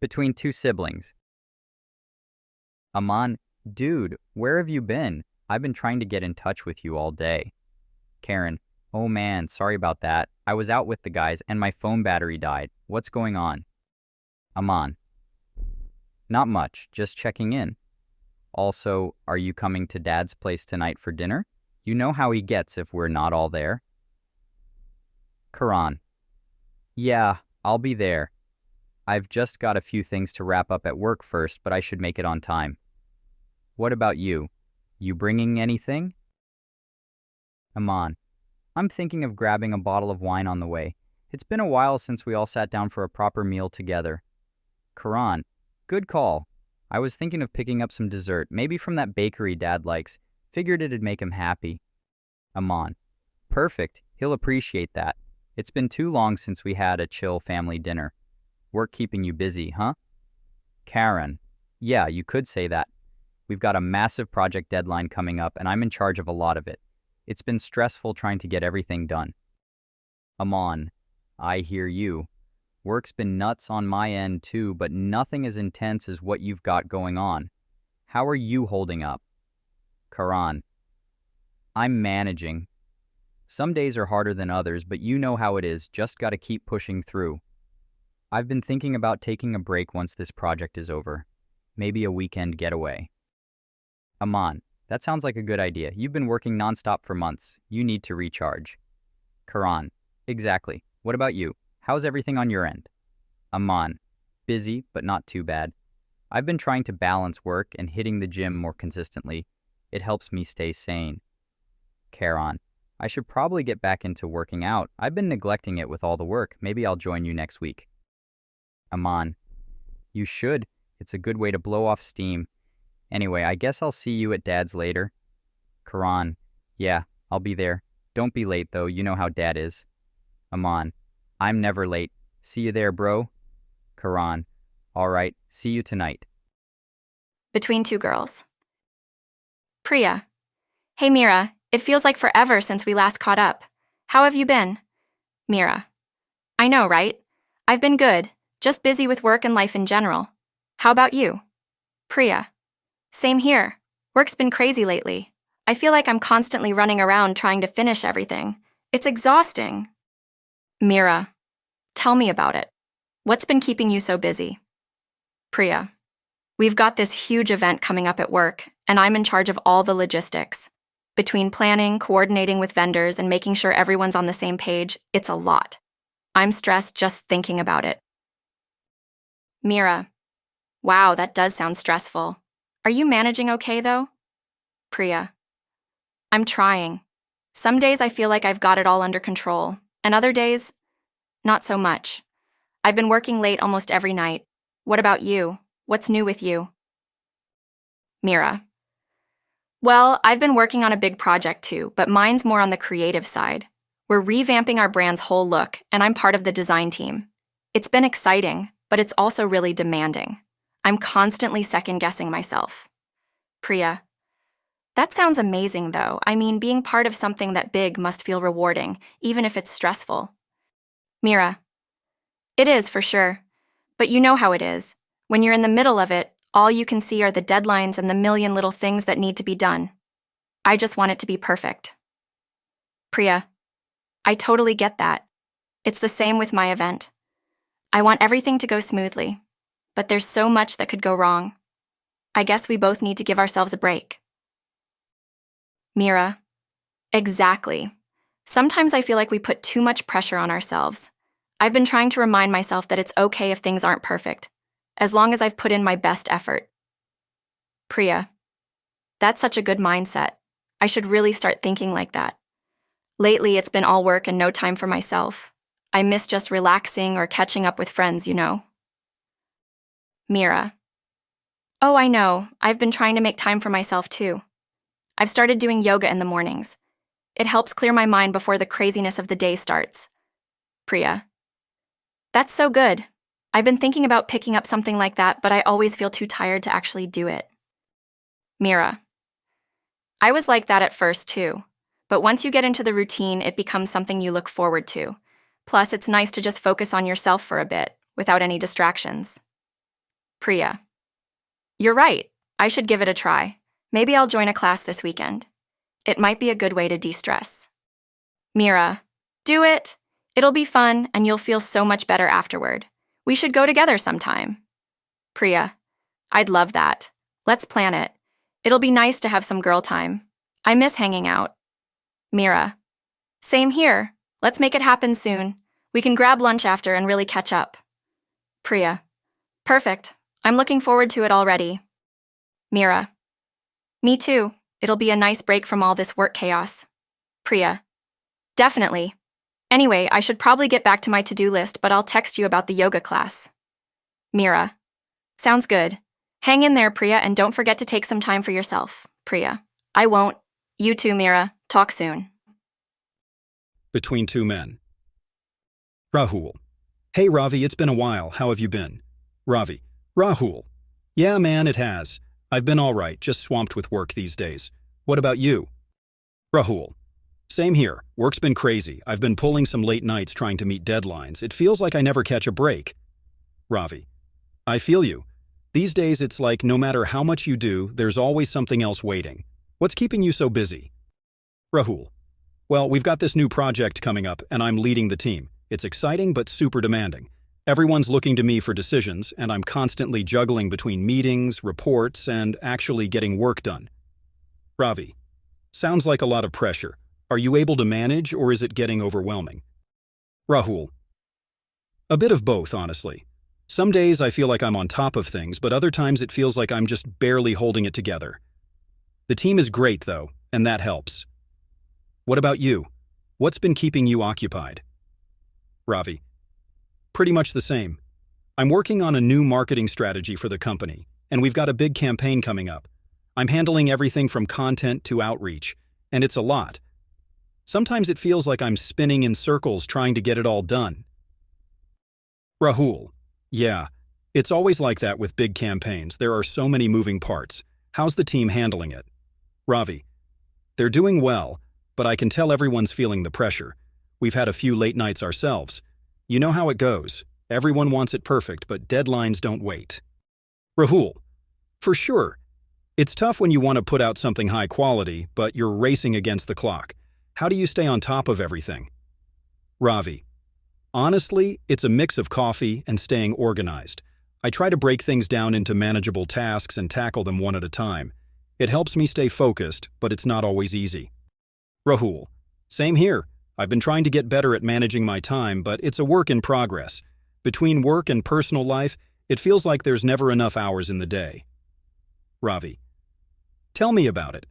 Between two siblings. Aman, dude, where have you been? I've been trying to get in touch with you all day. Karen, oh man, sorry about that. I was out with the guys and my phone battery died. What's going on? Aman, not much, just checking in. Also, are you coming to Dad's place tonight for dinner? You know how he gets if we're not all there. Karan, yeah, I'll be there. I've just got a few things to wrap up at work first, but I should make it on time. What about you? You bringing anything? Aman, I'm thinking of grabbing a bottle of wine on the way. It's been a while since we all sat down for a proper meal together. Karan, good call. I was thinking of picking up some dessert, maybe from that bakery Dad likes. Figured it'd make him happy. Aman, perfect. He'll appreciate that. It's been too long since we had a chill family dinner. Work keeping you busy, huh? Karen, yeah, you could say that. We've got a massive project deadline coming up and I'm in charge of a lot of it. It's been stressful trying to get everything done. Aman, I hear you. Work's been nuts on my end too, but nothing as intense as what you've got going on. How are you holding up? Karan, I'm managing. Some days are harder than others, but you know how it is, just gotta keep pushing through. I've been thinking about taking a break once this project is over. Maybe a weekend getaway. Aman, that sounds like a good idea. You've been working nonstop for months. You need to recharge. Karan, exactly. What about you? How's everything on your end? Aman, busy, but not too bad. I've been trying to balance work and hitting the gym more consistently. It helps me stay sane. Karan, I should probably get back into working out. I've been neglecting it with all the work. Maybe I'll join you next week. Aman, you should. It's a good way to blow off steam. Anyway, I guess I'll see you at Dad's later. Karan, yeah, I'll be there. Don't be late though, you know how Dad is. Aman, I'm never late. See you there, bro. Karan, all right, see you tonight. Between two girls. Priya. Hey Mira, it feels like forever since we last caught up. How have you been? Mira. I know, right? I've been good, just busy with work and life in general. How about you? Priya. Same here. Work's been crazy lately. I feel like I'm constantly running around trying to finish everything. It's exhausting. Mira. Tell me about it. What's been keeping you so busy? Priya. We've got this huge event coming up at work, and I'm in charge of all the logistics. Between planning, coordinating with vendors, and making sure everyone's on the same page, it's a lot. I'm stressed just thinking about it. Mira. Wow, that does sound stressful. Are you managing okay, though? Priya. I'm trying. Some days I feel like I've got it all under control, and other days, not so much. I've been working late almost every night. What about you? What's new with you? Mira. Well, I've been working on a big project too, but mine's more on the creative side. We're revamping our brand's whole look, and I'm part of the design team. It's been exciting, but it's also really demanding. I'm constantly second-guessing myself. Priya. That sounds amazing, though. I mean, being part of something that big must feel rewarding, even if it's stressful. Mira. It is, for sure. But you know how it is. When you're in the middle of it, all you can see are the deadlines and the million little things that need to be done. I just want it to be perfect. Priya. I totally get that. It's the same with my event. I want everything to go smoothly, but there's so much that could go wrong. I guess we both need to give ourselves a break. Mira. Exactly. Sometimes I feel like we put too much pressure on ourselves. I've been trying to remind myself that it's okay if things aren't perfect, as long as I've put in my best effort. Priya. That's such a good mindset. I should really start thinking like that. Lately, it's been all work and no time for myself. I miss just relaxing or catching up with friends, you know. Mira. Oh, I know. I've been trying to make time for myself too. I've started doing yoga in the mornings. It helps clear my mind before the craziness of the day starts. Priya. That's so good. I've been thinking about picking up something like that, but I always feel too tired to actually do it. Mira. I was like that at first too, but once you get into the routine, it becomes something you look forward to. Plus, it's nice to just focus on yourself for a bit, without any distractions. Priya. You're right. I should give it a try. Maybe I'll join a class this weekend. It might be a good way to de-stress. Mira. Do it. It'll be fun and you'll feel so much better afterward. We should go together sometime. Priya. I'd love that. Let's plan it. It'll be nice to have some girl time. I miss hanging out. Mira. Same here. Let's make it happen soon. We can grab lunch after and really catch up. Priya. Perfect. I'm looking forward to it already. Mira. Me too. It'll be a nice break from all this work chaos. Priya. Definitely. Anyway, I should probably get back to my to-do list, but I'll text you about the yoga class. Mira. Sounds good. Hang in there, Priya, and don't forget to take some time for yourself. Priya. I won't. You too, Mira. Talk soon. Between two men. Rahul. Hey, Ravi, it's been a while. How have you been? Ravi. Rahul. Yeah, man, it has. I've been all right, just swamped with work these days. What about you? Rahul. Same here. Work's been crazy. I've been pulling some late nights trying to meet deadlines. It feels like I never catch a break. Ravi. I feel you. These days, it's like no matter how much you do, there's always something else waiting. What's keeping you so busy? Rahul. Well, we've got this new project coming up, and I'm leading the team. It's exciting, but super demanding. Everyone's looking to me for decisions, and I'm constantly juggling between meetings, reports, and actually getting work done. Ravi. Sounds like a lot of pressure. Are you able to manage, or is it getting overwhelming? Rahul. A bit of both, honestly. Some days I feel like I'm on top of things, but other times it feels like I'm just barely holding it together. The team is great, though, and that helps. What about you? What's been keeping you occupied? Ravi. Pretty much the same. I'm working on a new marketing strategy for the company, and we've got a big campaign coming up. I'm handling everything from content to outreach, and it's a lot. Sometimes it feels like I'm spinning in circles trying to get it all done. Rahul. Yeah, it's always like that with big campaigns. There are so many moving parts. How's the team handling it? Ravi. They're doing well, but I can tell everyone's feeling the pressure. We've had a few late nights ourselves. You know how it goes. Everyone wants it perfect, but deadlines don't wait. Rahul. For sure. It's tough when you want to put out something high quality, but you're racing against the clock. How do you stay on top of everything? Ravi. Honestly, it's a mix of coffee and staying organized. I try to break things down into manageable tasks and tackle them one at a time. It helps me stay focused, but it's not always easy. Rahul. Same here. I've been trying to get better at managing my time, but it's a work in progress. Between work and personal life, it feels like there's never enough hours in the day. Ravi. Tell me about it.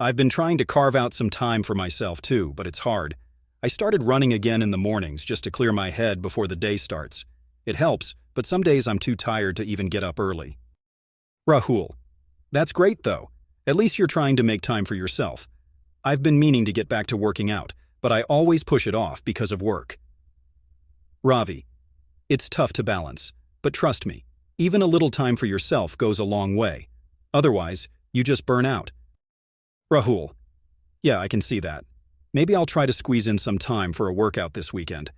I've been trying to carve out some time for myself too, but it's hard. I started running again in the mornings just to clear my head before the day starts. It helps, but some days I'm too tired to even get up early. Rahul. That's great though. At least you're trying to make time for yourself. I've been meaning to get back to working out, but I always push it off because of work. Ravi. It's tough to balance, but trust me, even a little time for yourself goes a long way. Otherwise, you just burn out. Rahul. Yeah, I can see that. Maybe I'll try to squeeze in some time for a workout this weekend.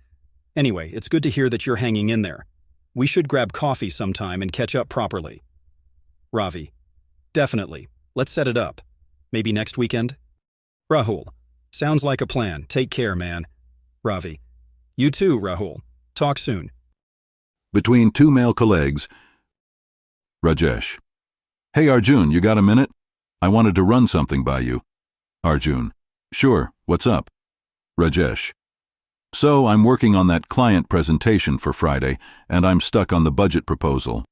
Anyway, it's good to hear that you're hanging in there. We should grab coffee sometime and catch up properly. Ravi. Definitely. Let's set it up. Maybe next weekend? Rahul. Sounds like a plan. Take care, man. Ravi. You too, Rahul. Talk soon. Between two male colleagues. Rajesh. Hey Arjun, you got a minute? I wanted to run something by you. Arjun. Sure, what's up? Rajesh. So, I'm working on that client presentation for Friday, and I'm stuck on the budget proposal.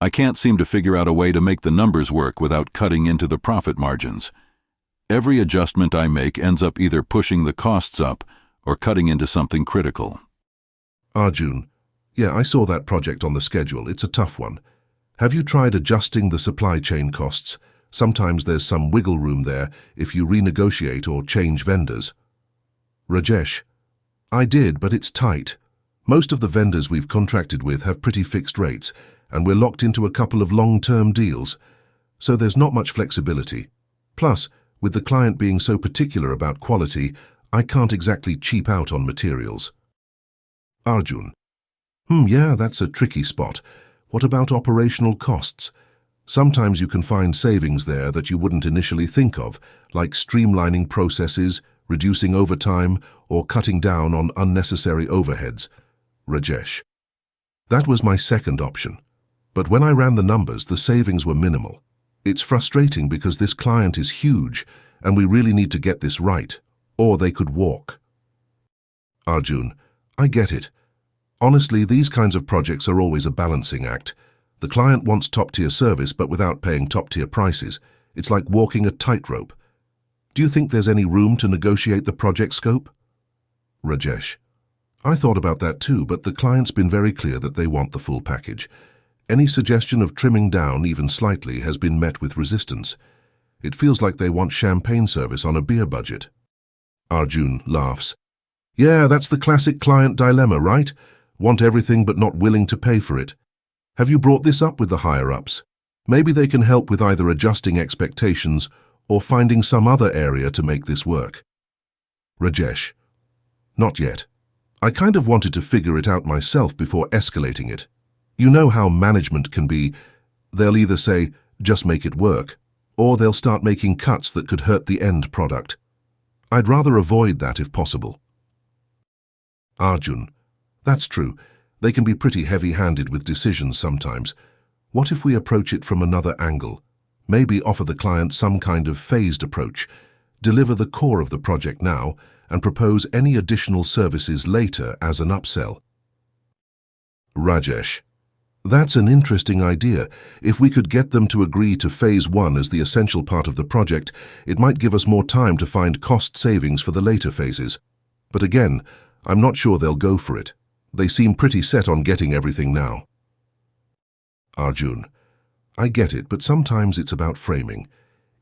I can't seem to figure out a way to make the numbers work without cutting into the profit margins. Every adjustment I make ends up either pushing the costs up or cutting into something critical. Arjun. Yeah, I saw that project on the schedule. It's a tough one. Have you tried adjusting the supply chain costs? Sometimes there's some wiggle room there if you renegotiate or change vendors. Rajesh. I did, but it's tight. Most of the vendors we've contracted with have pretty fixed rates, and we're locked into a couple of long-term deals, so there's not much flexibility. Plus, with the client being so particular about quality, I can't exactly cheap out on materials. Arjun. Yeah, that's a tricky spot. What about operational costs? Sometimes you can find savings there that you wouldn't initially think of, like streamlining processes, reducing overtime, or cutting down on unnecessary overheads. Rajesh. That was my second option. But when I ran the numbers, the savings were minimal. It's frustrating because this client is huge, and we really need to get this right, or they could walk. Arjun. I get it. Honestly, these kinds of projects are always a balancing act. The client wants top-tier service, but without paying top-tier prices. It's like walking a tightrope. Do you think there's any room to negotiate the project scope? Rajesh. I thought about that too, but the client's been very clear that they want the full package. Any suggestion of trimming down even slightly has been met with resistance. It feels like they want champagne service on a beer budget. Arjun laughs. Yeah, that's the classic client dilemma, right? Want everything but not willing to pay for it. Have you brought this up with the higher-ups? Maybe they can help with either adjusting expectations or finding some other area to make this work. Rajesh. Not yet. I kind of wanted to figure it out myself before escalating it. You know how management can be. They'll either say, just make it work, or they'll start making cuts that could hurt the end product. I'd rather avoid that if possible. Arjun. That's true. They can be pretty heavy-handed with decisions sometimes. What if we approach it from another angle? Maybe offer the client some kind of phased approach, deliver the core of the project now, and propose any additional services later as an upsell. Rajesh. That's an interesting idea. If we could get them to agree to Phase 1 as the essential part of the project, it might give us more time to find cost savings for the later phases. But again, I'm not sure they'll go for it. They seem pretty set on getting everything now. Arjun. I get it, but sometimes it's about framing.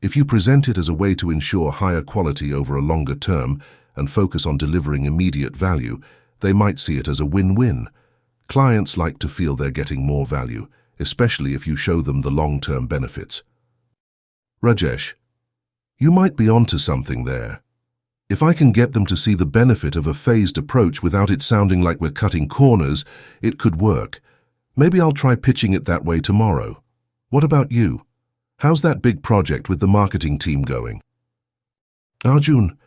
If you present it as a way to ensure higher quality over a longer term and focus on delivering immediate value, they might see it as a win-win. Clients like to feel they're getting more value, especially if you show them the long-term benefits. Rajesh. You might be onto something there. If I can get them to see the benefit of a phased approach without it sounding like we're cutting corners, it could work. Maybe I'll try pitching it that way tomorrow. What about you? How's that big project with the marketing team going? Arjun.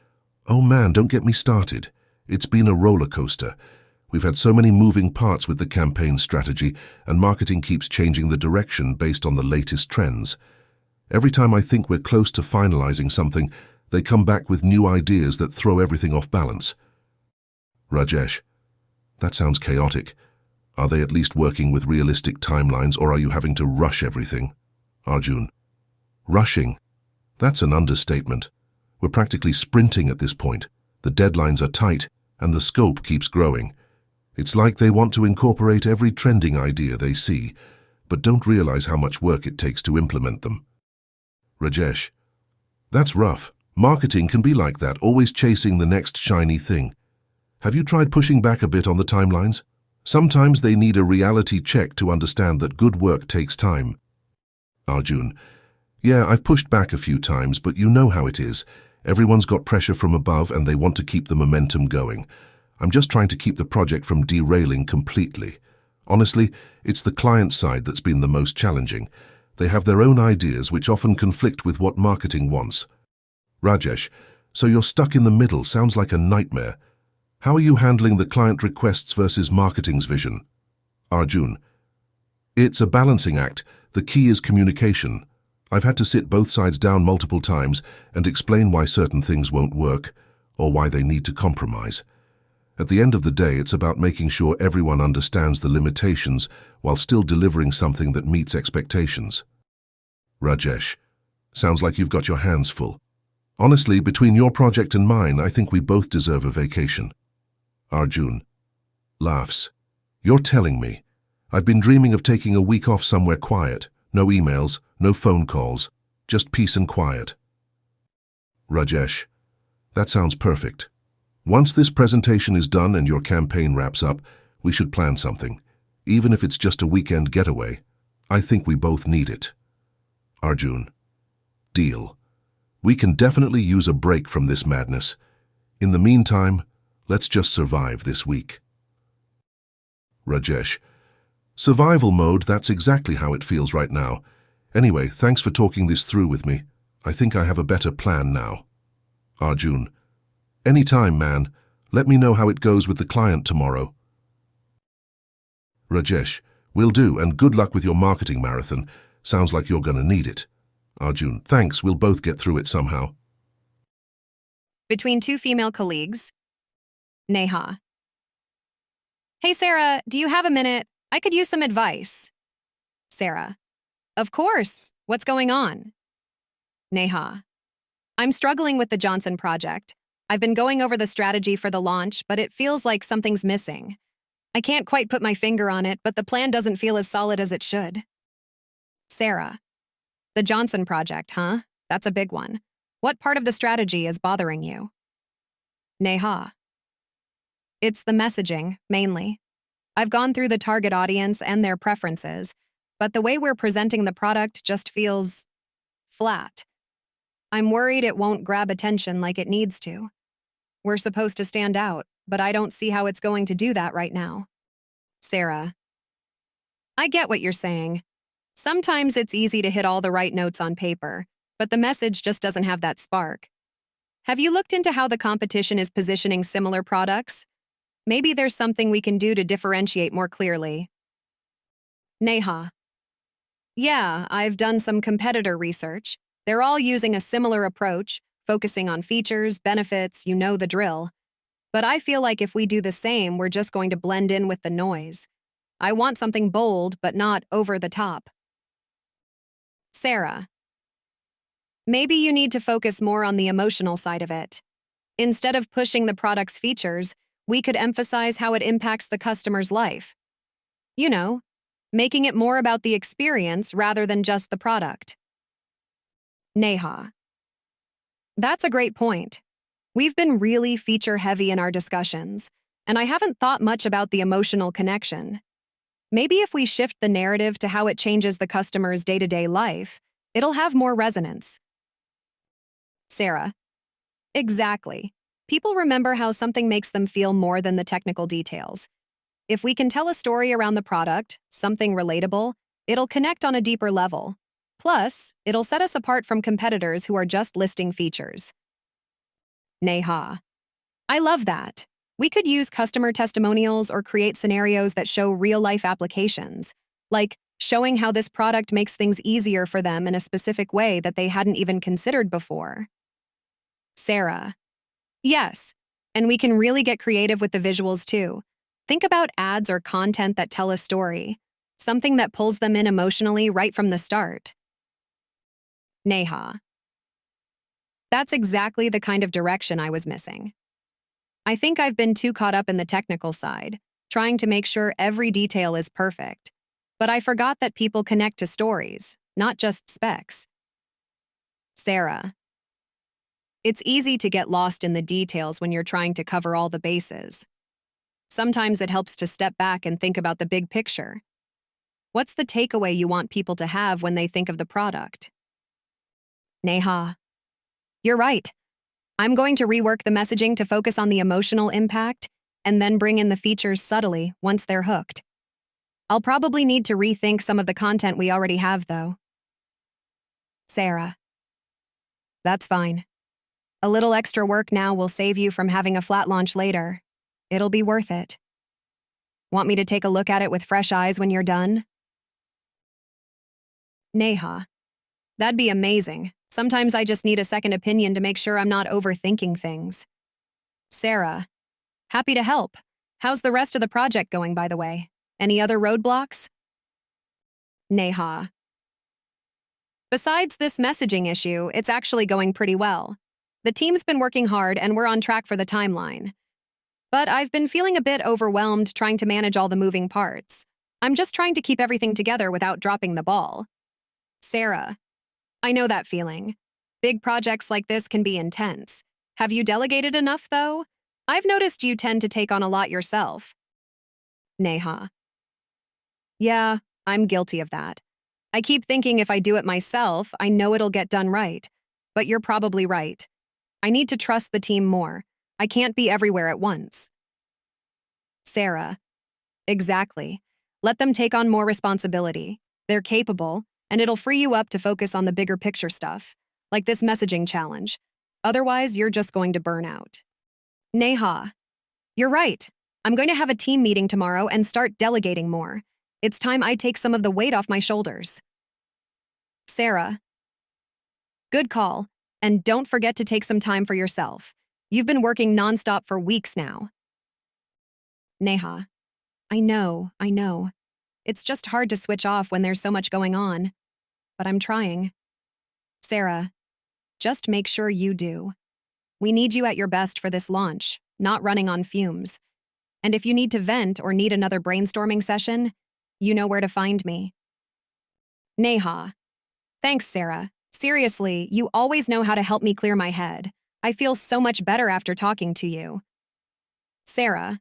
Oh man, don't get me started. It's been a roller coaster. We've had so many moving parts with the campaign strategy, and marketing keeps changing the direction based on the latest trends. Every time I think we're close to finalizing something, they come back with new ideas that throw everything off balance. Rajesh. That sounds chaotic. Are they at least working with realistic timelines, or are you having to rush everything? Arjun. Rushing? That's an understatement. We're practically sprinting at this point. The deadlines are tight, and the scope keeps growing. It's like they want to incorporate every trending idea they see, but don't realize how much work it takes to implement them. Rajesh. That's rough. Marketing can be like that, always chasing the next shiny thing. Have you tried pushing back a bit on the timelines? Sometimes they need a reality check to understand that good work takes time. Arjun. Yeah, I've pushed back a few times, but you know how it is. Everyone's got pressure from above and they want to keep the momentum going. I'm just trying to keep the project from derailing completely. Honestly, it's the client side that's been the most challenging. They have their own ideas which often conflict with what marketing wants. Rajesh, so you're stuck in the middle. Sounds like a nightmare. How are you handling the client requests versus marketing's vision? Arjun. It's a balancing act. The key is communication. I've had to sit both sides down multiple times and explain why certain things won't work or why they need to compromise. At the end of the day, it's about making sure everyone understands the limitations while still delivering something that meets expectations. Rajesh. Sounds like you've got your hands full. Honestly, between your project and mine, I think we both deserve a vacation. Arjun. Laughs. You're telling me. I've been dreaming of taking a week off somewhere quiet. No emails, no phone calls, just peace and quiet. Rajesh. That sounds perfect. Once this presentation is done and your campaign wraps up, we should plan something. Even if it's just a weekend getaway. I think we both need it. Arjun. Deal. We can definitely use a break from this madness. In the meantime, let's just survive this week. Rajesh. Survival mode, that's exactly how it feels right now. Anyway, thanks for talking this through with me. I think I have a better plan now. Arjun. Anytime, man. Let me know how it goes with the client tomorrow. Rajesh. Will do, and good luck with your marketing marathon. Sounds like you're gonna need it. Arjun. Thanks, we'll both get through it somehow. Between two female colleagues. Neha. Hey, Sarah, do you have a minute? I could use some advice. Sarah. Of course. What's going on? Neha. I'm struggling with the Johnson project. I've been going over the strategy for the launch, but it feels like something's missing. I can't quite put my finger on it, but the plan doesn't feel as solid as it should. Sarah. The Johnson project, huh? That's a big one. What part of the strategy is bothering you? Neha. It's the messaging, mainly. I've gone through the target audience and their preferences, but the way we're presenting the product just feels flat. I'm worried it won't grab attention like it needs to. We're supposed to stand out, but I don't see how it's going to do that right now. Sarah. I get what you're saying. Sometimes it's easy to hit all the right notes on paper, but the message just doesn't have that spark. Have you looked into how the competition is positioning similar products? Maybe there's something we can do to differentiate more clearly. Neha. Yeah, I've done some competitor research. They're all using a similar approach, focusing on features, benefits, you know the drill. But I feel like if we do the same, we're just going to blend in with the noise. I want something bold, but not over the top. Sarah. Maybe you need to focus more on the emotional side of it. Instead of pushing the product's features, we could emphasize how it impacts the customer's life. You know, making it more about the experience rather than just the product. Neha. That's a great point. We've been really feature-heavy in our discussions, and I haven't thought much about the emotional connection. Maybe if we shift the narrative to how it changes the customer's day-to-day life, it'll have more resonance. Sarah. Exactly. People remember how something makes them feel more than the technical details. If we can tell a story around the product, something relatable, it'll connect on a deeper level. Plus, it'll set us apart from competitors who are just listing features. Neha. I love that. We could use customer testimonials or create scenarios that show real-life applications, like showing how this product makes things easier for them in a specific way that they hadn't even considered before. Sarah. Yes, and we can really get creative with the visuals too. Think about ads or content that tell a story, something that pulls them in emotionally right from the start. Neha. That's exactly the kind of direction I was missing. I think I've been too caught up in the technical side, trying to make sure every detail is perfect. But I forgot that people connect to stories, not just specs. Sarah. It's easy to get lost in the details when you're trying to cover all the bases. Sometimes it helps to step back and think about the big picture. What's the takeaway you want people to have when they think of the product? Neha. You're right. I'm going to rework the messaging to focus on the emotional impact and then bring in the features subtly once they're hooked. I'll probably need to rethink some of the content we already have, though. Sarah. That's fine. A little extra work now will save you from having a flat launch later. It'll be worth it. Want me to take a look at it with fresh eyes when you're done? Neha. That'd be amazing. Sometimes I just need a second opinion to make sure I'm not overthinking things. Sarah. Happy to help. How's the rest of the project going, by the way? Any other roadblocks? Neha. Besides this messaging issue, it's actually going pretty well. The team's been working hard and we're on track for the timeline. But I've been feeling a bit overwhelmed trying to manage all the moving parts. I'm just trying to keep everything together without dropping the ball. Sarah. I know that feeling. Big projects like this can be intense. Have you delegated enough, though? I've noticed you tend to take on a lot yourself. Neha. Yeah, I'm guilty of that. I keep thinking if I do it myself, I know it'll get done right. But you're probably right. I need to trust the team more. I can't be everywhere at once. Sarah. Exactly. Let them take on more responsibility. They're capable, and it'll free you up to focus on the bigger picture stuff, like this messaging challenge. Otherwise, you're just going to burn out. Neha, you're right. I'm going to have a team meeting tomorrow and start delegating more. It's time I take some of the weight off my shoulders. Sarah, good call, and don't forget to take some time for yourself. You've been working nonstop for weeks now. Neha, I know. It's just hard to switch off when there's so much going on, but I'm trying. Sarah, just make sure you do. We need you at your best for this launch, not running on fumes. And if you need to vent or need another brainstorming session, you know where to find me. Neha, thanks, Sarah. Seriously, you always know how to help me clear my head. I feel so much better after talking to you. Sarah,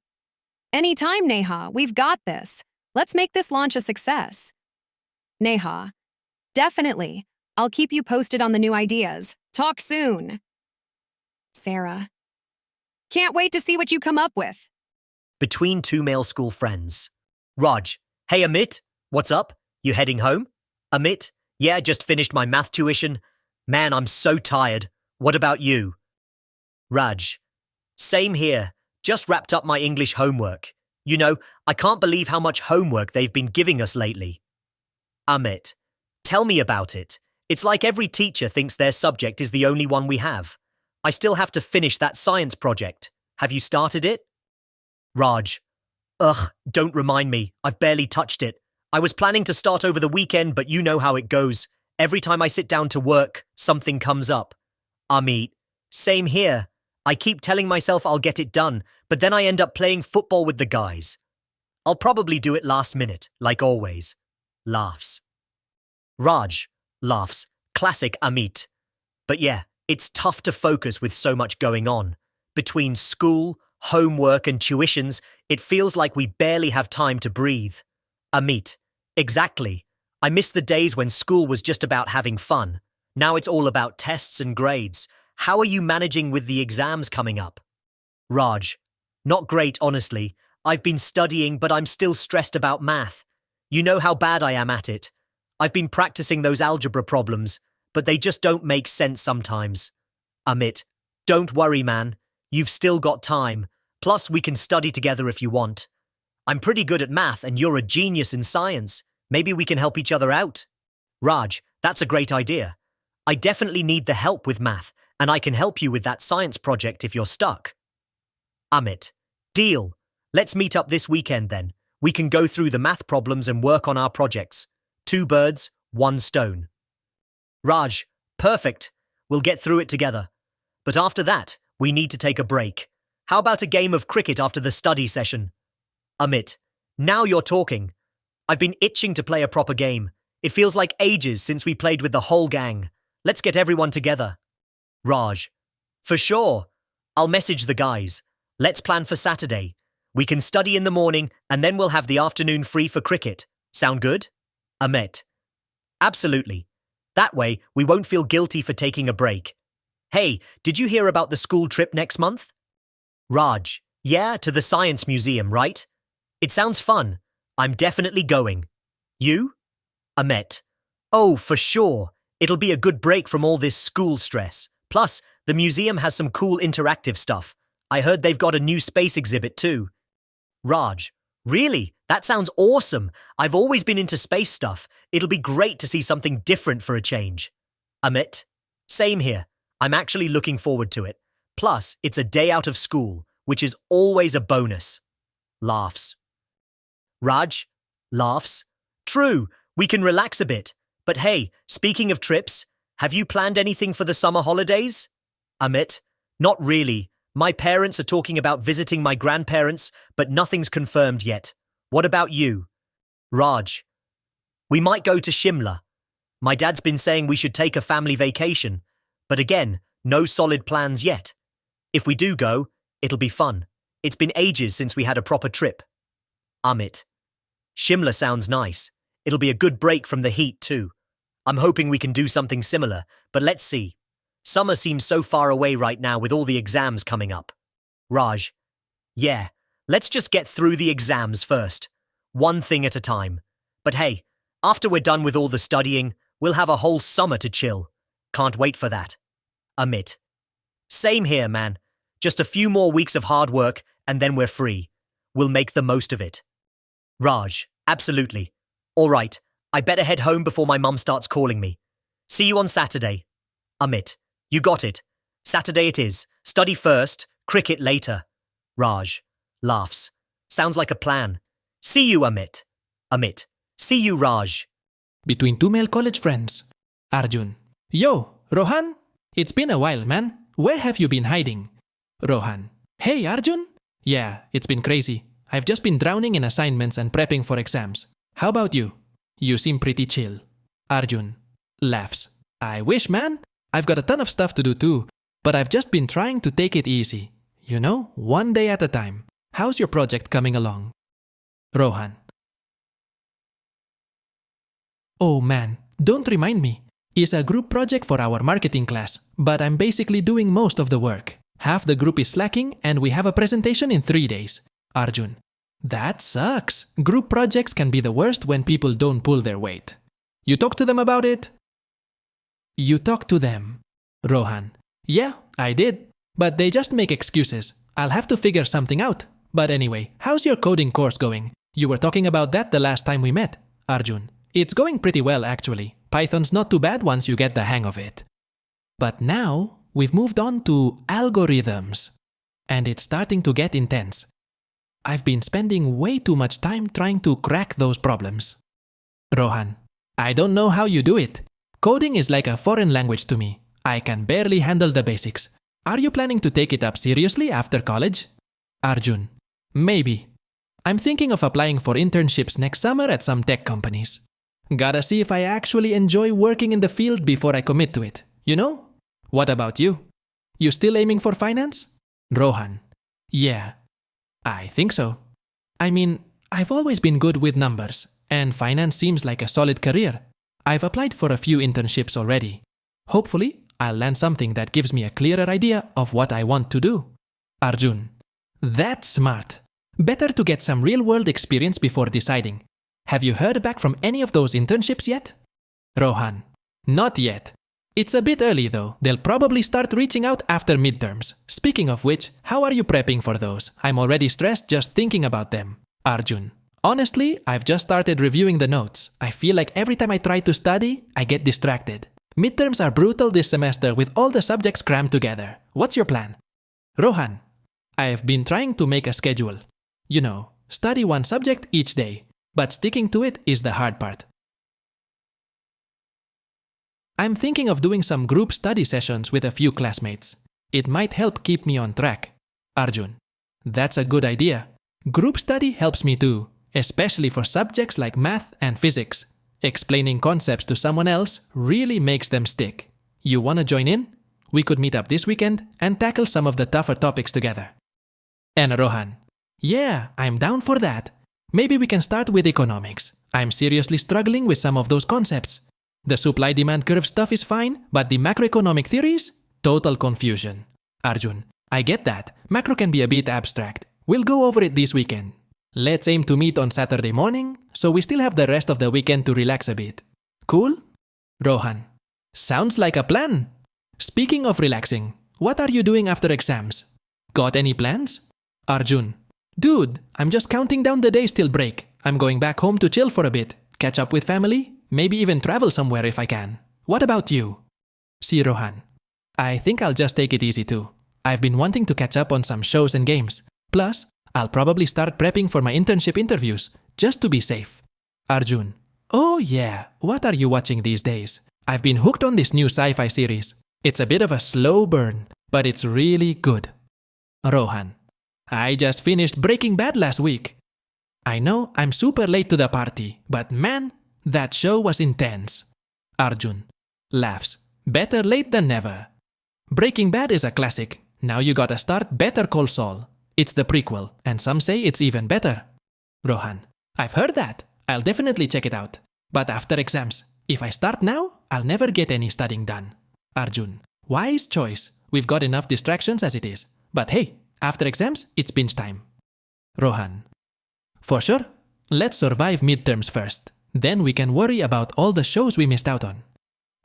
anytime, Neha. We've got this. Let's make this launch a success. Neha, definitely. I'll keep you posted on the new ideas. Talk soon. Sarah, can't wait to see what you come up with. Between two male school friends. Raj, hey Amit, what's up? You heading home? Amit, yeah, just finished my math tuition. Man, I'm so tired. What about you? Raj, same here. Just wrapped up my English homework. You know, I can't believe how much homework they've been giving us lately. Amit, tell me about it. It's like every teacher thinks their subject is the only one we have. I still have to finish that science project. Have you started it? Raj, ugh, don't remind me. I've barely touched it. I was planning to start over the weekend, but you know how it goes. Every time I sit down to work, something comes up. Amit, same here. I keep telling myself I'll get it done, but then I end up playing football with the guys. I'll probably do it last minute, like always. Laughs. Raj, laughs. Classic Amit. But yeah, it's tough to focus with so much going on. Between school, homework and tuitions, it feels like we barely have time to breathe. Amit, exactly. I miss the days when school was just about having fun. Now it's all about tests and grades. How are you managing with the exams coming up? Raj, not great, honestly. I've been studying, but I'm still stressed about math. You know how bad I am at it. I've been practicing those algebra problems, but they just don't make sense sometimes. Amit, don't worry, man. You've still got time. Plus, we can study together if you want. I'm pretty good at math and you're a genius in science. Maybe we can help each other out. Raj, that's a great idea. I definitely need the help with math, and I can help you with that science project if you're stuck. Amit, deal. Let's meet up this weekend then. We can go through the math problems and work on our projects. 2 birds, 1 stone. Raj, perfect. We'll get through it together. But after that, we need to take a break. How about a game of cricket after the study session? Amit, now you're talking. I've been itching to play a proper game. It feels like ages since we played with the whole gang. Let's get everyone together. Raj, for sure. I'll message the guys. Let's plan for Saturday. We can study in the morning and then we'll have the afternoon free for cricket. Sound good? Amit, absolutely. That way, we won't feel guilty for taking a break. Hey, did you hear about the school trip next month? Raj, yeah, to the Science Museum, right? It sounds fun. I'm definitely going. You? Amit, oh, for sure. It'll be a good break from all this school stress. Plus, the museum has some cool interactive stuff. I heard they've got a new space exhibit too. Raj, really? That sounds awesome. I've always been into space stuff. It'll be great to see something different for a change. Amit, same here. I'm actually looking forward to it. Plus, it's a day out of school, which is always a bonus. Laughs. Raj, laughs. True, we can relax a bit. But hey, speaking of trips, have you planned anything for the summer holidays? Amit, not really. My parents are talking about visiting my grandparents, but nothing's confirmed yet. What about you? Raj, we might go to Shimla. My dad's been saying we should take a family vacation, but again, no solid plans yet. If we do go, it'll be fun. It's been ages since we had a proper trip. Amit, Shimla sounds nice. It'll be a good break from the heat too. I'm hoping we can do something similar, but let's see. Summer seems so far away right now with all the exams coming up. Raj, yeah, let's just get through the exams first. one thing at a time. But hey, after we're done with all the studying, we'll have a whole summer to chill. Can't wait for that. Amit. Same here, man. Just a few more weeks of hard work, and then we're free. We'll make the most of it. Raj. Absolutely. All right, I better head home before my mum starts calling me. See you on Saturday. Amit. You got it. Saturday it is. Study first, cricket later. Raj. Laughs. Sounds like a plan. See you, Amit. Amit. See you, Raj. Between two male college friends. Arjun. Yo, Rohan? It's been a while, man. Where have you been hiding? Rohan. Hey, Arjun? Yeah, it's been crazy. I've just been drowning in assignments and prepping for exams. How about you? You seem pretty chill. Arjun. Laughs. I wish, man. I've got a ton of stuff to do too, but I've just been trying to take it easy. You know, one day at a time. How's your project coming along? Rohan. Oh man, don't remind me. It's a group project for our marketing class, but I'm basically doing most of the work. Half the group is slacking and we have a presentation in 3 days. Arjun. That sucks. Group projects can be the worst when people don't pull their weight. You talk to them about it? You talk to them. Rohan. Yeah, I did. But they just make excuses. I'll have to figure something out. But anyway, how's your coding course going? You were talking about that the last time we met. Arjun. It's going pretty well, actually. Python's not too bad once you get the hang of it. But now, we've moved on to algorithms. And it's starting to get intense. I've been spending way too much time trying to crack those problems. Rohan. I don't know how you do it. Coding is like a foreign language to me. I can barely handle the basics. Are you planning to take it up seriously after college? Arjun. Maybe. I'm thinking of applying for internships next summer at some tech companies. Gotta see if I actually enjoy working in the field before I commit to it. You know? What about you? You still aiming for finance? Rohan. Yeah. I think so. I mean, I've always been good with numbers, and finance seems like a solid career. I've applied for a few internships already. Hopefully, I'll land something that gives me a clearer idea of what I want to do. Arjun. That's smart. Better to get some real-world experience before deciding. Have you heard back from any of those internships yet? Rohan. Not yet. It's a bit early though. They'll probably start reaching out after midterms. Speaking of which, how are you prepping for those? I'm already stressed just thinking about them. Arjun. Honestly, I've just started reviewing the notes. I feel like every time I try to study, I get distracted. Midterms are brutal this semester with all the subjects crammed together. What's your plan? Rohan. I've been trying to make a schedule. You know, study one subject each day, but sticking to it is the hard part. I'm thinking of doing some group study sessions with a few classmates. It might help keep me on track. Arjun. That's a good idea. Group study helps me too, especially for subjects like math and physics. Explaining concepts to someone else really makes them stick. You wanna join in? We could meet up this weekend and tackle some of the tougher topics together. And Rohan. Yeah, I'm down for that. Maybe we can start with economics. I'm seriously struggling with some of those concepts. The supply-demand curve stuff is fine, but the macroeconomic theories? Total confusion. Arjun. I get that. Macro can be a bit abstract. We'll go over it this weekend. Let's aim to meet on Saturday morning, so we still have the rest of the weekend to relax a bit. Cool? Rohan. Sounds like a plan. Speaking of relaxing, what are you doing after exams? Got any plans? Arjun. Dude, I'm just counting down the days till break. I'm going back home to chill for a bit, catch up with family, maybe even travel somewhere if I can. What about you? See Rohan. I think I'll just take it easy too. I've been wanting to catch up on some shows and games. Plus, I'll probably start prepping for my internship interviews, just to be safe. Arjun. Oh yeah, what are you watching these days? I've been hooked on this new sci-fi series. It's a bit of a slow burn, but it's really good. Rohan. I just finished Breaking Bad last week. I know I'm super late to the party, but man, that show was intense. Arjun. Laughs. Better late than never. Breaking Bad is a classic. Now you gotta start Better Call Saul. It's the prequel, and some say it's even better. Rohan. I've heard that. I'll definitely check it out. But after exams. If I start now, I'll never get any studying done. Arjun. Wise choice. We've got enough distractions as it is. But hey, after exams, it's binge time. Rohan. For sure. Let's survive midterms first. Then we can worry about all the shows we missed out on.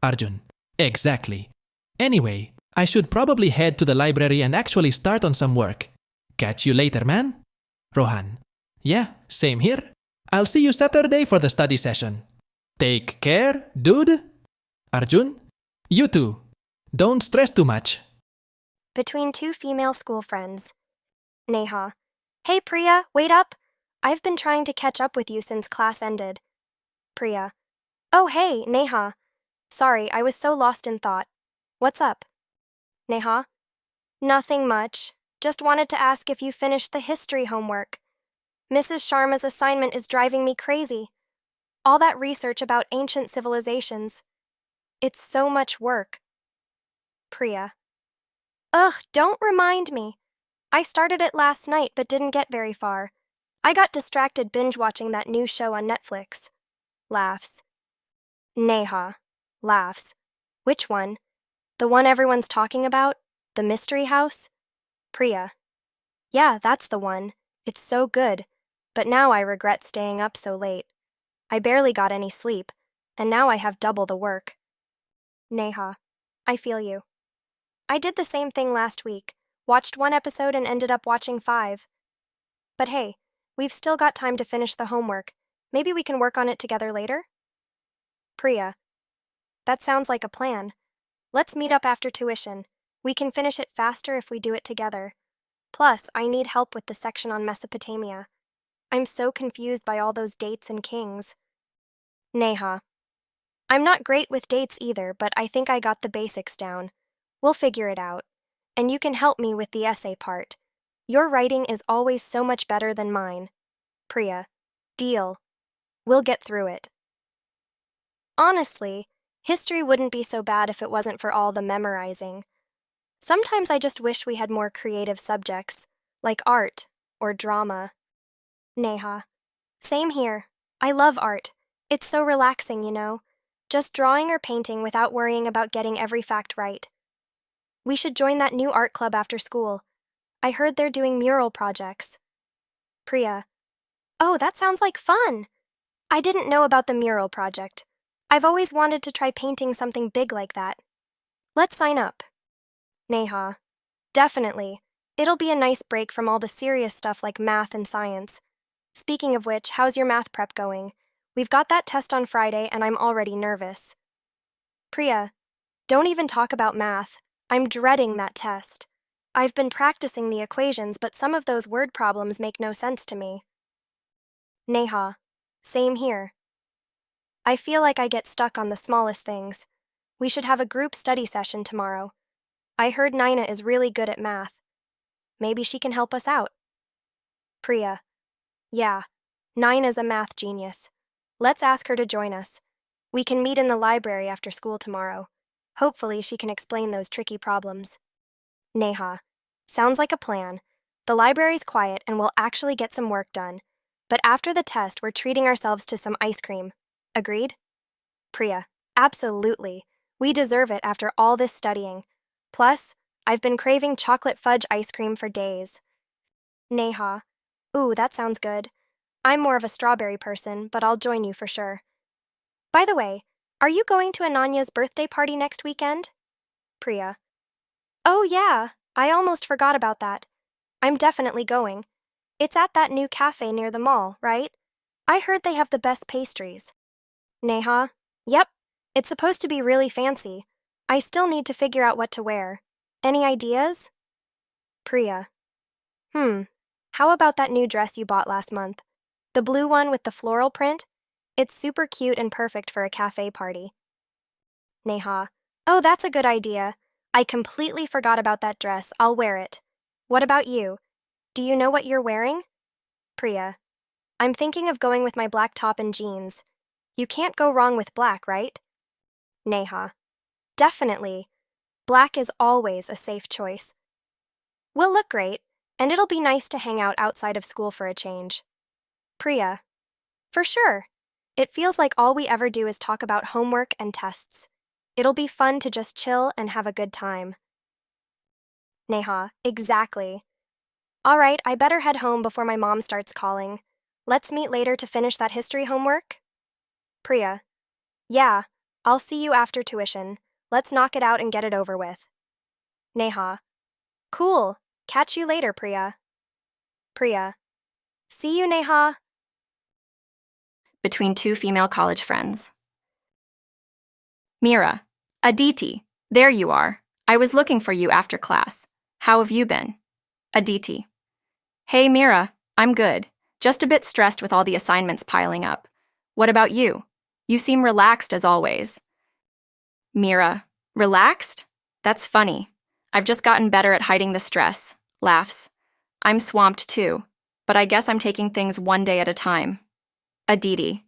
Arjun. Exactly. Anyway, I should probably head to the library and actually start on some work. Catch you later, man. Rohan. Yeah, same here. I'll see you Saturday for the study session. Take care, dude. Arjun. You too. Don't stress too much. Between two female school friends. Neha. Hey Priya, wait up. I've been trying to catch up with you since class ended. Priya. Oh hey, Neha. Sorry, I was so lost in thought. What's up? Neha. Nothing much. Just wanted to ask if you finished the history homework. Mrs. Sharma's assignment is driving me crazy. All that research about ancient civilizations. It's so much work. Priya. Ugh, don't remind me. I started it last night but didn't get very far. I got distracted binge-watching that new show on Netflix. Laughs. Neha. Laughs. Which one? The one everyone's talking about? The Mystery House? Priya. Yeah, that's the one. It's so good. But now I regret staying up so late. I barely got any sleep, and now I have double the work. Neha. I feel you. I did the same thing last week. Watched one episode and ended up watching 5. But hey, we've still got time to finish the homework. Maybe we can work on it together later? Priya. That sounds like a plan. Let's meet up after tuition. We can finish it faster if we do it together. Plus, I need help with the section on Mesopotamia. I'm so confused by all those dates and kings. Neha. I'm not great with dates either, but I think I got the basics down. We'll figure it out. And you can help me with the essay part. Your writing is always so much better than mine. Priya. Deal. We'll get through it. Honestly, history wouldn't be so bad if it wasn't for all the memorizing. Sometimes I just wish we had more creative subjects, like art or drama. Neha. Same here. I love art. It's so relaxing, you know. Just drawing or painting without worrying about getting every fact right. We should join that new art club after school. I heard they're doing mural projects. Priya. Oh, that sounds like fun. I didn't know about the mural project. I've always wanted to try painting something big like that. Let's sign up. Neha. Definitely. It'll be a nice break from all the serious stuff like math and science. Speaking of which, how's your math prep going? We've got that test on Friday and I'm already nervous. Priya. Don't even talk about math. I'm dreading that test. I've been practicing the equations, but some of those word problems make no sense to me. Neha. Same here. I feel like I get stuck on the smallest things. We should have a group study session tomorrow. I heard Nina is really good at math. Maybe she can help us out. Priya. Yeah, Nina's a math genius. Let's ask her to join us. We can meet in the library after school tomorrow. Hopefully she can explain those tricky problems. Neha. Sounds like a plan. The library's quiet and we'll actually get some work done. But after the test, we're treating ourselves to some ice cream. Agreed? Priya. Absolutely. We deserve it after all this studying. Plus, I've been craving chocolate fudge ice cream for days. Neha. Ooh, that sounds good. I'm more of a strawberry person, but I'll join you for sure. By the way, are you going to Ananya's birthday party next weekend? Priya. Oh yeah, I almost forgot about that. I'm definitely going. It's at that new cafe near the mall, right? I heard they have the best pastries. Neha. Yep. It's supposed to be really fancy. I still need to figure out what to wear. Any ideas? Priya. How about that new dress you bought last month? The blue one with the floral print? It's super cute and perfect for a cafe party. Neha. Oh, that's a good idea. I completely forgot about that dress. I'll wear it. What about you? Do you know what you're wearing? Priya. I'm thinking of going with my black top and jeans. You can't go wrong with black, right? Neha. Definitely. Black is always a safe choice. We'll look great, and it'll be nice to hang out outside of school for a change. Priya. For sure. It feels like all we ever do is talk about homework and tests. It'll be fun to just chill and have a good time. Neha. Exactly. All right, I better head home before my mom starts calling. let's meet later to finish that history homework? Priya, yeah, I'll see you after tuition. Let's knock it out and get it over with. Neha, cool. Catch you later, Priya. Priya, see you, Neha. Between two female college friends. Mira, Aditi, there you are. I was looking for you after class. How have you been? Aditi. Hey, Mira, I'm good. Just a bit stressed with all the assignments piling up. What about you? You seem relaxed as always. Mira, relaxed? That's funny. I've just gotten better at hiding the stress. Laughs. I'm swamped too, but I guess I'm taking things one day at a time. Aditi.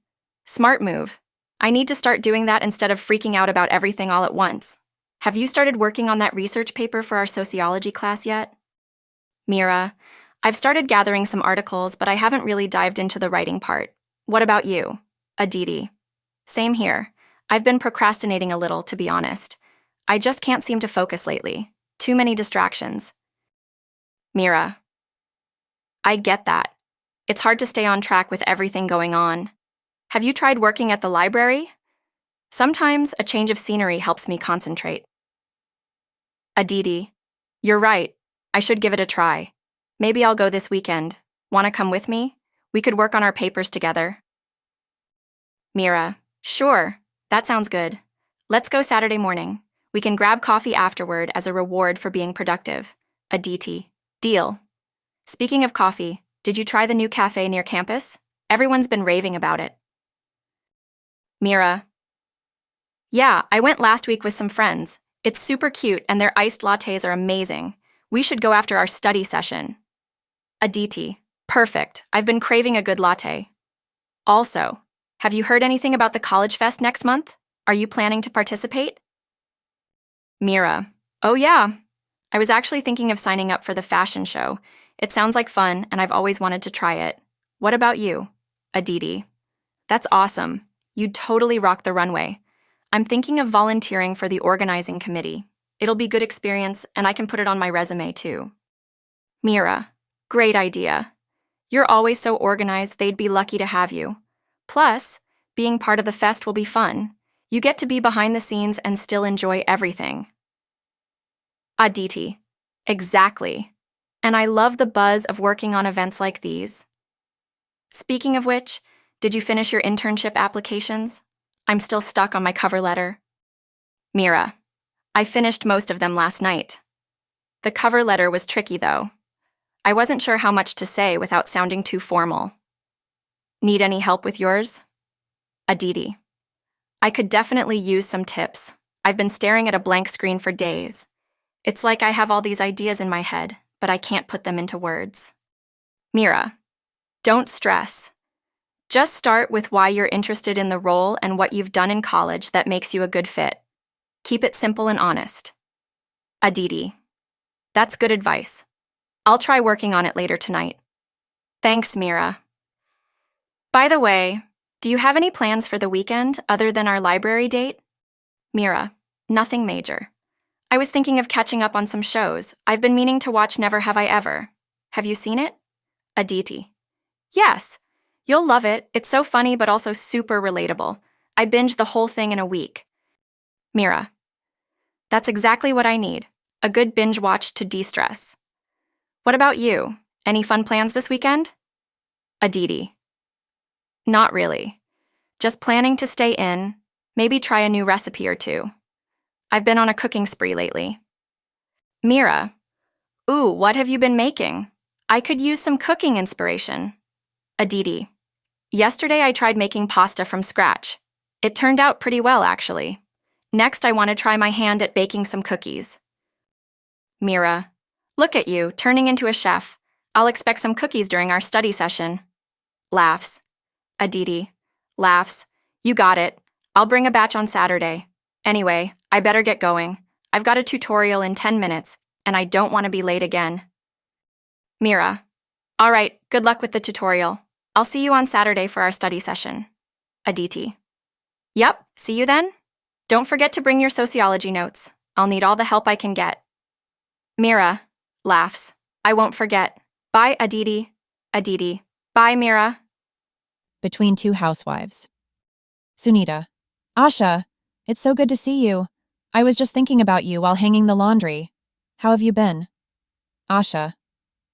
Smart move. I need to start doing that instead of freaking out about everything all at once. Have you started working on that research paper for our sociology class yet? Mira. I've started gathering some articles, but I haven't really dived into the writing part. What about you? Aditi. Same here. I've been procrastinating a little, to be honest. I just can't seem to focus lately. Too many distractions. Mira. I get that. It's hard to stay on track with everything going on. Have you tried working at the library? Sometimes a change of scenery helps me concentrate. Aditi. You're right. I should give it a try. Maybe I'll go this weekend. Want to come with me? We could work on our papers together. Mira. Sure. That sounds good. Let's go Saturday morning. We can grab coffee afterward as a reward for being productive. Aditi. Deal. Speaking of coffee, did you try the new cafe near campus? Everyone's been raving about it. Mira. Yeah, I went last week with some friends. It's super cute and their iced lattes are amazing. We should go after our study session. Aditi. Perfect. I've been craving a good latte. Also, have you heard anything about the College Fest next month? Are you planning to participate? Mira. Oh yeah. I was actually thinking of signing up for the fashion show. It sounds like fun and I've always wanted to try it. What about you? Aditi. That's awesome. You'd totally rock the runway. I'm thinking of volunteering for the organizing committee. It'll be good experience and I can put it on my resume too. Mira. Great idea. You're always so organized, they'd be lucky to have you. Plus, being part of the fest will be fun. You get to be behind the scenes and still enjoy everything. Aditi. Exactly. And I love the buzz of working on events like these. Speaking of which, did you finish your internship applications? I'm still stuck on my cover letter. Mira. I finished most of them last night. The cover letter was tricky though. I wasn't sure how much to say without sounding too formal. Need any help with yours? Aditi. I could definitely use some tips. I've been staring at a blank screen for days. It's like I have all these ideas in my head, but I can't put them into words. Mira. Don't stress. Just start with why you're interested in the role and what you've done in college that makes you a good fit. Keep it simple and honest. Aditi. That's good advice. I'll try working on it later tonight. Thanks, Mira. By the way, do you have any plans for the weekend other than our library date? Mira. Nothing major. I was thinking of catching up on some shows. I've been meaning to watch Never Have I Ever. Have you seen it? Aditi. Yes. You'll love it. It's so funny but also super relatable. I binged the whole thing in a week. Mira. That's exactly what I need. A good binge watch to de-stress. What about you? Any fun plans this weekend? Aditi. Not really. Just planning to stay in, maybe try a new recipe or two. I've been on a cooking spree lately. Mira. Ooh, what have you been making? I could use some cooking inspiration. Aditi. Yesterday I tried making pasta from scratch. It turned out pretty well, actually. Next, I want to try my hand at baking some cookies. Mira. Look at you, turning into a chef. I'll expect some cookies during our study session. Laughs. Aditi. Laughs. You got it. I'll bring a batch on Saturday. Anyway, I better get going. I've got a tutorial in 10 minutes, and I don't want to be late again. Mira. All right, good luck with the tutorial. I'll see you on Saturday for our study session. Aditi. Yep, see you then? Don't forget to bring your sociology notes. I'll need all the help I can get. Mira. Laughs. I won't forget. Bye, Aditi. Aditi. Bye, Mira. Between two housewives. Sunita. Asha, it's so good to see you. I was just thinking about you while hanging the laundry. How have you been? Asha.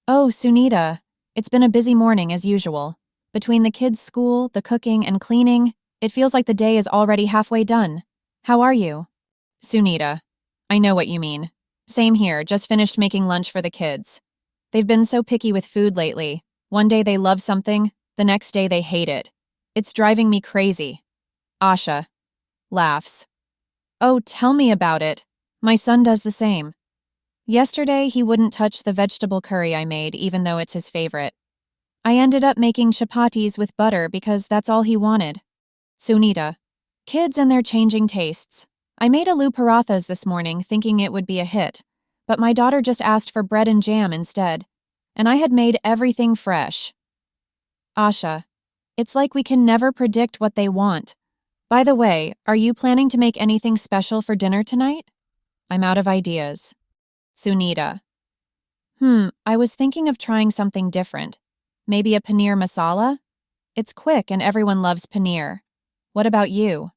Oh, Sunita. It's been a busy morning as usual. Between the kids' school, the cooking, and cleaning, it feels like the day is already halfway done. How are you? Sunita. I know what you mean. Same here, just finished making lunch for the kids. They've been so picky with food lately. One day they love something, the next day they hate it. It's driving me crazy. Asha. Laughs. Oh, tell me about it. My son does the same. Yesterday, he wouldn't touch the vegetable curry I made, even though it's his favorite. I ended up making chapatis with butter because that's all he wanted. Sunita. Kids and their changing tastes. I made aloo parathas this morning thinking it would be a hit, but my daughter just asked for bread and jam instead, and I had made everything fresh. Asha. It's like we can never predict what they want. By the way, are you planning to make anything special for dinner tonight? I'm out of ideas. Sunita. I was thinking of trying something different. Maybe a paneer masala? It's quick and everyone loves paneer. What about you?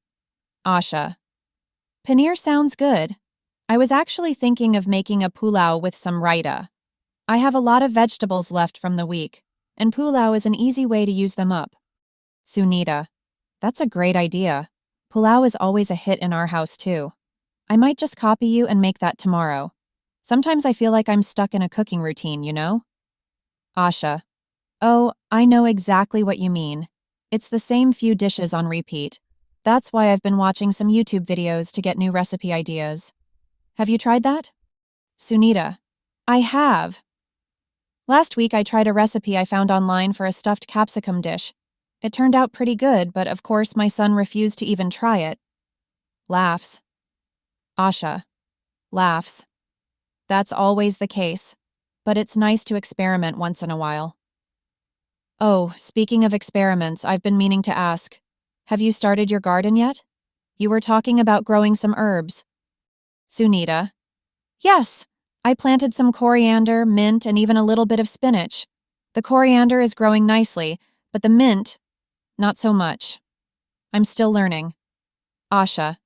Asha. Paneer sounds good. I was actually thinking of making a pulao with some raita. I have a lot of vegetables left from the week, and pulao is an easy way to use them up. Sunita. That's a great idea. Pulao is always a hit in our house too. I might just copy you and make that tomorrow. Sometimes I feel like I'm stuck in a cooking routine, you know? Asha. Oh, I know exactly what you mean. It's the same few dishes on repeat. That's why I've been watching some YouTube videos to get new recipe ideas. Have you tried that? Sunita. I have. Last week I tried a recipe I found online for a stuffed capsicum dish. It turned out pretty good, but of course my son refused to even try it. Laughs. Asha. Laughs. That's always the case, but it's nice to experiment once in a while. Oh, speaking of experiments, I've been meaning to ask. Have you started your garden yet? You were talking about growing some herbs. Sunita. Yes, I planted some coriander, mint, and even a little bit of spinach. The coriander is growing nicely, but the mint, not so much. I'm still learning. Asha.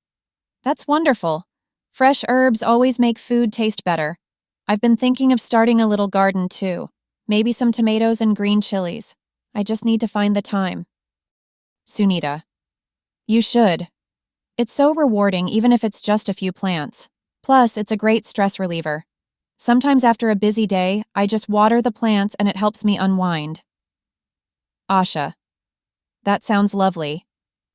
That's wonderful. Fresh herbs always make food taste better. I've been thinking of starting a little garden too. Maybe some tomatoes and green chilies. I just need to find the time. Sunita. You should. It's so rewarding even if it's just a few plants. Plus, it's a great stress reliever. Sometimes after a busy day, I just water the plants and it helps me unwind. Asha. That sounds lovely.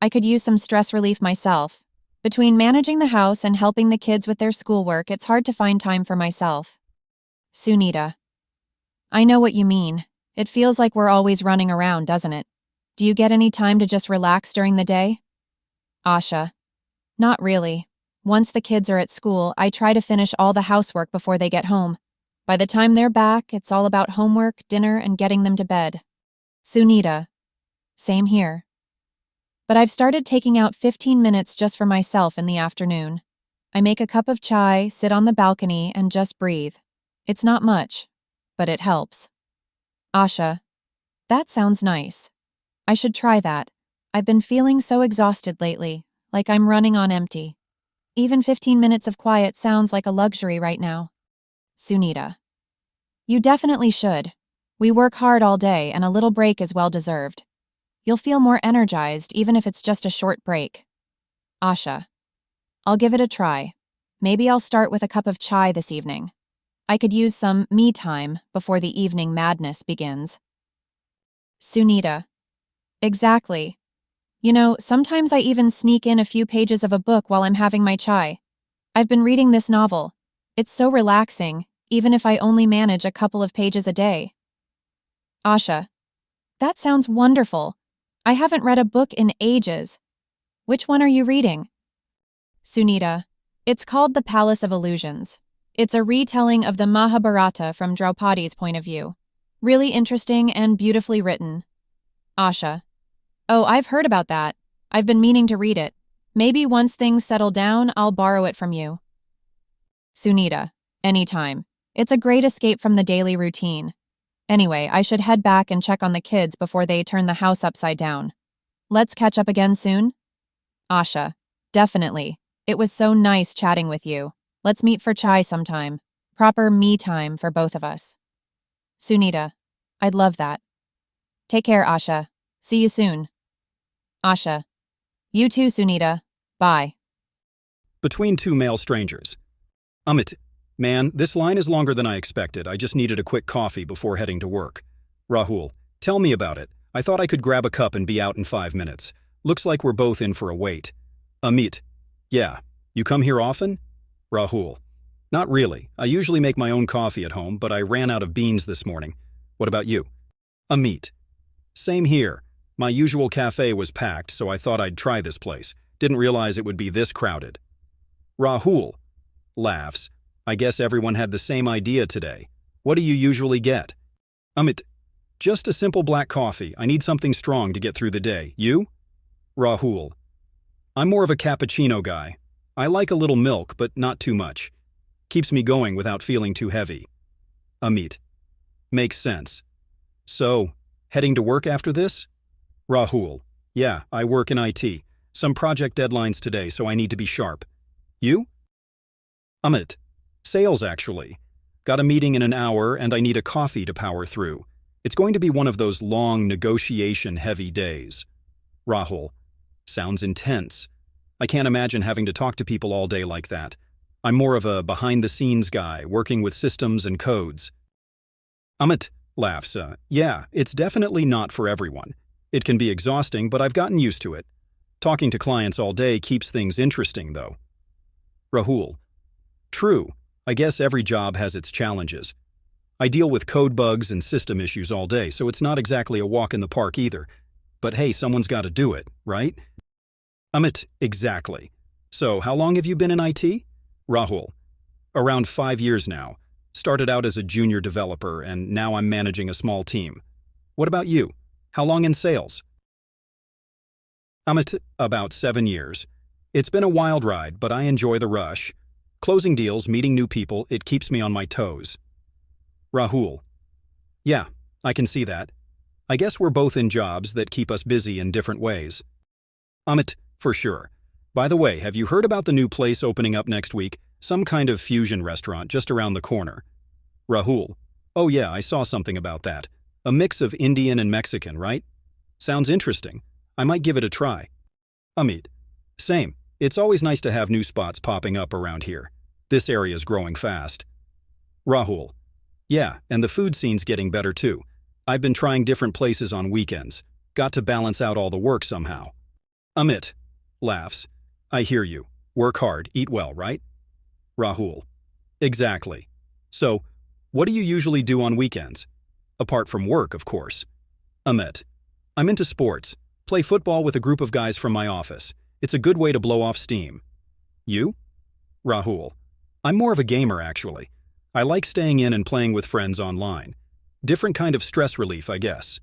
I could use some stress relief myself. Between managing the house and helping the kids with their schoolwork, it's hard to find time for myself. Sunita. I know what you mean. It feels like we're always running around, doesn't it? Do you get any time to just relax during the day? Asha. Not really. Once the kids are at school, I try to finish all the housework before they get home. By the time they're back, it's all about homework, dinner, and getting them to bed. Sunita. Same here. But I've started taking out 15 minutes just for myself in the afternoon. I make a cup of chai, sit on the balcony, and just breathe. It's not much, but it helps. Asha. That sounds nice. I should try that. I've been feeling so exhausted lately, like I'm running on empty. Even 15 minutes of quiet sounds like a luxury right now. Sunita. You definitely should. We work hard all day, and a little break is well deserved. You'll feel more energized even if it's just a short break. Asha. I'll give it a try. Maybe I'll start with a cup of chai this evening. I could use some me time before the evening madness begins. Sunita. Exactly. You know, sometimes I even sneak in a few pages of a book while I'm having my chai. I've been reading this novel. It's so relaxing, even if I only manage a couple of pages a day. Asha. That sounds wonderful. I haven't read a book in ages. Which one are you reading? Sunita. It's called The Palace of Illusions. It's a retelling of the Mahabharata from Draupadi's point of view. Really interesting and beautifully written. Asha. Oh, I've heard about that. I've been meaning to read it. Maybe once things settle down, I'll borrow it from you. Sunita. Anytime. It's a great escape from the daily routine. Anyway, I should head back and check on the kids before they turn the house upside down. Let's catch up again soon? Asha, definitely. It was so nice chatting with you. Let's meet for chai sometime. Proper me time for both of us. Sunita, I'd love that. Take care, Asha. See you soon. Asha. You too, Sunita. Bye. Between two male strangers. Amit, man, this line is longer than I expected. I just needed a quick coffee before heading to work. Rahul, tell me about it. I thought I could grab a cup and be out in 5 minutes. Looks like we're both in for a wait. Amit, yeah, you come here often? Rahul, not really. I usually make my own coffee at home, but I ran out of beans this morning. What about you? Amit, same here. My usual cafe was packed, so I thought I'd try this place. Didn't realize it would be this crowded. Rahul laughs. I guess everyone had the same idea today. What do you usually get? Amit, just a simple black coffee. I need something strong to get through the day. You? Rahul, I'm more of a cappuccino guy. I like a little milk, but not too much. Keeps me going without feeling too heavy. Amit, makes sense. So, heading to work after this? Rahul, yeah, I work in IT. Some project deadlines today, so I need to be sharp. You? Amit, sales actually. Got a meeting in an hour and I need a coffee to power through. It's going to be one of those long negotiation-heavy days. Rahul, sounds intense. I can't imagine having to talk to people all day like that. I'm more of a behind-the-scenes guy, working with systems and codes. Amit laughs. Yeah, it's definitely not for everyone. It can be exhausting, but I've gotten used to it. Talking to clients all day keeps things interesting, though. Rahul, true. I guess every job has its challenges. I deal with code bugs and system issues all day, so it's not exactly a walk in the park either. But hey, someone's got to do it, right? Amit, exactly. So, how long have you been in IT? Rahul, around 5 years now. Started out as a junior developer, and now I'm managing a small team. What about you? How long in sales? Amit, about 7 years. It's been a wild ride, but I enjoy the rush. Closing deals, meeting new people, it keeps me on my toes. Rahul, yeah, I can see that. I guess we're both in jobs that keep us busy in different ways. Amit, for sure. By the way, have you heard about the new place opening up next week? Some kind of fusion restaurant just around the corner. Rahul, oh yeah, I saw something about that. A mix of Indian and Mexican, right? Sounds interesting. I might give it a try. Amit, same. It's always nice to have new spots popping up around here. This area's growing fast. Rahul, yeah, and the food scene's getting better too. I've been trying different places on weekends. Got to balance out all the work somehow. Amit laughs. I hear you. Work hard, eat well, right? Rahul, exactly. So, what do you usually do on weekends? Apart from work, of course. Amit, I'm into sports. Play football with a group of guys from my office. It's a good way to blow off steam. You? Rahul, I'm more of a gamer, actually. I like staying in and playing with friends online. Different kind of stress relief, I guess.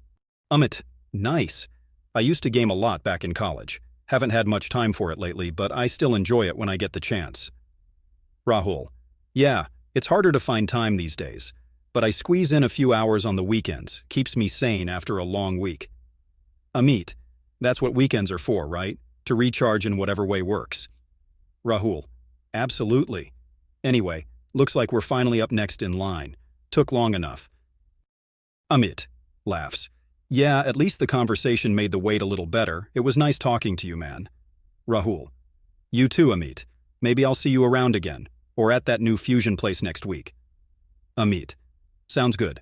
Amit, nice. I used to game a lot back in college. Haven't had much time for it lately, but I still enjoy it when I get the chance. Rahul, yeah, it's harder to find time these days, but I squeeze in a few hours on the weekends. Keeps me sane after a long week. Amit, that's what weekends are for, right? To recharge in whatever way works. Rahul, absolutely. Anyway, looks like we're finally up next in line. Took long enough. Amit laughs. Yeah, at least the conversation made the wait a little better. It was nice talking to you, man. Rahul, you too, Amit. Maybe I'll see you around again, or at that new fusion place next week. Amit, sounds good.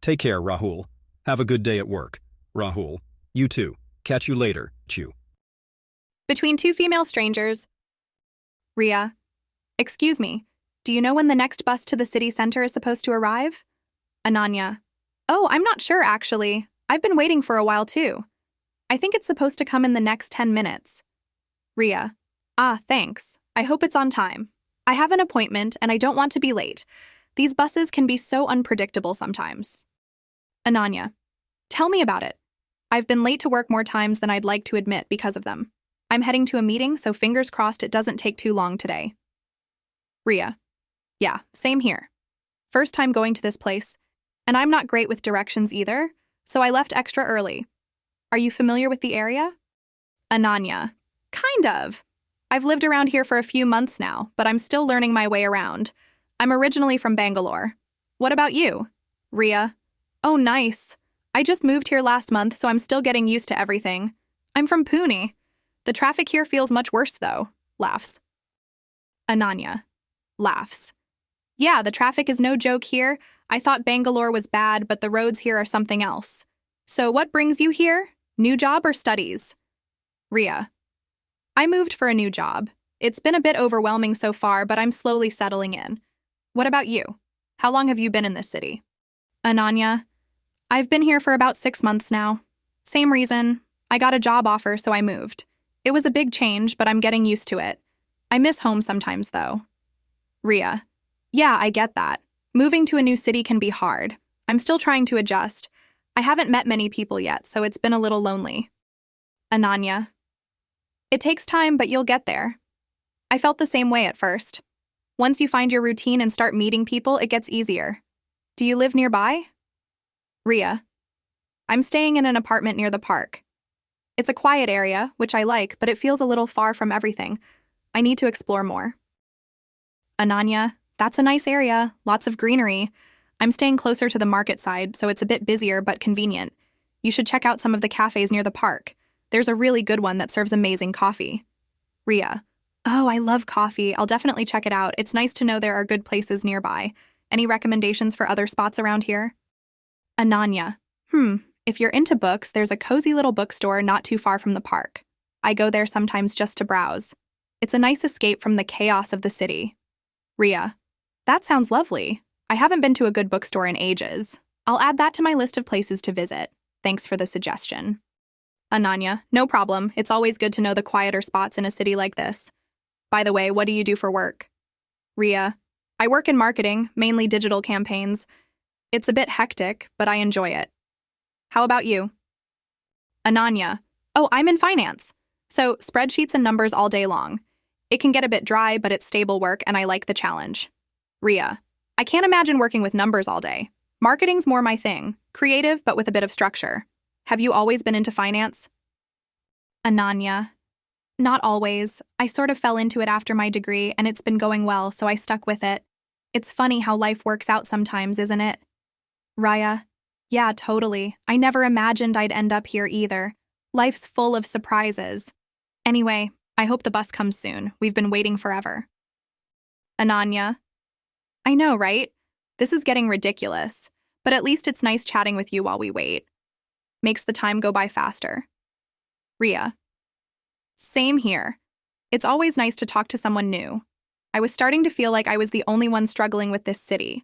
Take care, Rahul. Have a good day at work. Rahul, you too. Catch you later, Chew. Between two female strangers. Ria, excuse me, do you know when the next bus to the city center is supposed to arrive? Ananya, oh, I'm not sure actually. I've been waiting for a while too. I think it's supposed to come in the next 10 minutes. Ria, thanks. I hope it's on time. I have an appointment and I don't want to be late. These buses can be so unpredictable sometimes. Ananya, tell me about it. I've been late to work more times than I'd like to admit because of them. I'm heading to a meeting, so fingers crossed it doesn't take too long today. Ria, yeah, same here. First time going to this place, and I'm not great with directions either, so I left extra early. Are you familiar with the area? Ananya. Kind of. I've lived around here for a few months now, but I'm still learning my way around. I'm originally from Bangalore. What about you? Ria. Oh, nice. I just moved here last month, so I'm still getting used to everything. I'm from Pune. The traffic here feels much worse, though. Laughs. Ananya. Laughs. Yeah, the traffic is no joke here. I thought Bangalore was bad, but the roads here are something else. So what brings you here? New job or studies? Ria. I moved for a new job. It's been a bit overwhelming so far, but I'm slowly settling in. What about you? How long have you been in this city? Ananya. I've been here for about 6 months now. Same reason. I got a job offer, so I moved. It was a big change, but I'm getting used to it. I miss home sometimes, though. Ria. Yeah, I get that. Moving to a new city can be hard. I'm still trying to adjust. I haven't met many people yet, so it's been a little lonely. Ananya. It takes time, but you'll get there. I felt the same way at first. Once you find your routine and start meeting people, it gets easier. Do you live nearby? Ria. I'm staying in an apartment near the park. It's a quiet area, which I like, but it feels a little far from everything. I need to explore more. Ananya. That's a nice area, lots of greenery. I'm staying closer to the market side, so it's a bit busier but convenient. You should check out some of the cafes near the park. There's a really good one that serves amazing coffee. Ria. Oh, I love coffee. I'll definitely check it out. It's nice to know there are good places nearby. Any recommendations for other spots around here? Ananya. If you're into books, there's a cozy little bookstore not too far from the park. I go there sometimes just to browse. It's a nice escape from the chaos of the city. Ria. That sounds lovely. I haven't been to a good bookstore in ages. I'll add that to my list of places to visit. Thanks for the suggestion. Ananya. No problem. It's always good to know the quieter spots in a city like this. By the way, what do you do for work? Ria. I work in marketing, mainly digital campaigns. It's a bit hectic, but I enjoy it. How about you? Ananya. Oh, I'm in finance. So, spreadsheets and numbers all day long. It can get a bit dry, but it's stable work and I like the challenge. Ria. I can't imagine working with numbers all day. Marketing's more my thing. Creative, but with a bit of structure. Have you always been into finance? Ananya. Not always. I sort of fell into it after my degree, and it's been going well, so I stuck with it. It's funny how life works out sometimes, isn't it? Raya. Yeah, totally. I never imagined I'd end up here either. Life's full of surprises. Anyway, I hope the bus comes soon. We've been waiting forever. Ananya. I know, right? This is getting ridiculous, but at least it's nice chatting with you while we wait. Makes the time go by faster. Ria. Same here. It's always nice to talk to someone new. I was starting to feel like I was the only one struggling with this city.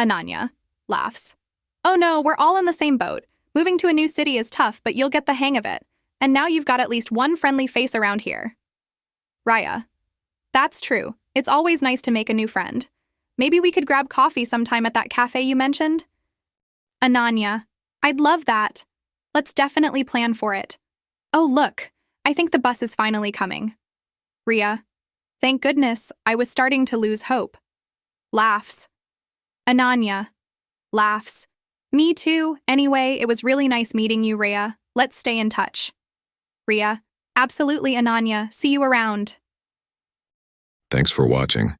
Ananya. Laughs. Oh no, we're all in the same boat. Moving to a new city is tough, but you'll get the hang of it. And now you've got at least one friendly face around here. Raya. That's true. It's always nice to make a new friend. Maybe we could grab coffee sometime at that cafe you mentioned? Ananya. I'd love that. Let's definitely plan for it. Oh, look. I think the bus is finally coming. Ria. Thank goodness. I was starting to lose hope. Laughs. Ananya. Laughs. Me too. Anyway, it was really nice meeting you, Ria. Let's stay in touch. Ria. Absolutely, Ananya. See you around. Thanks for watching.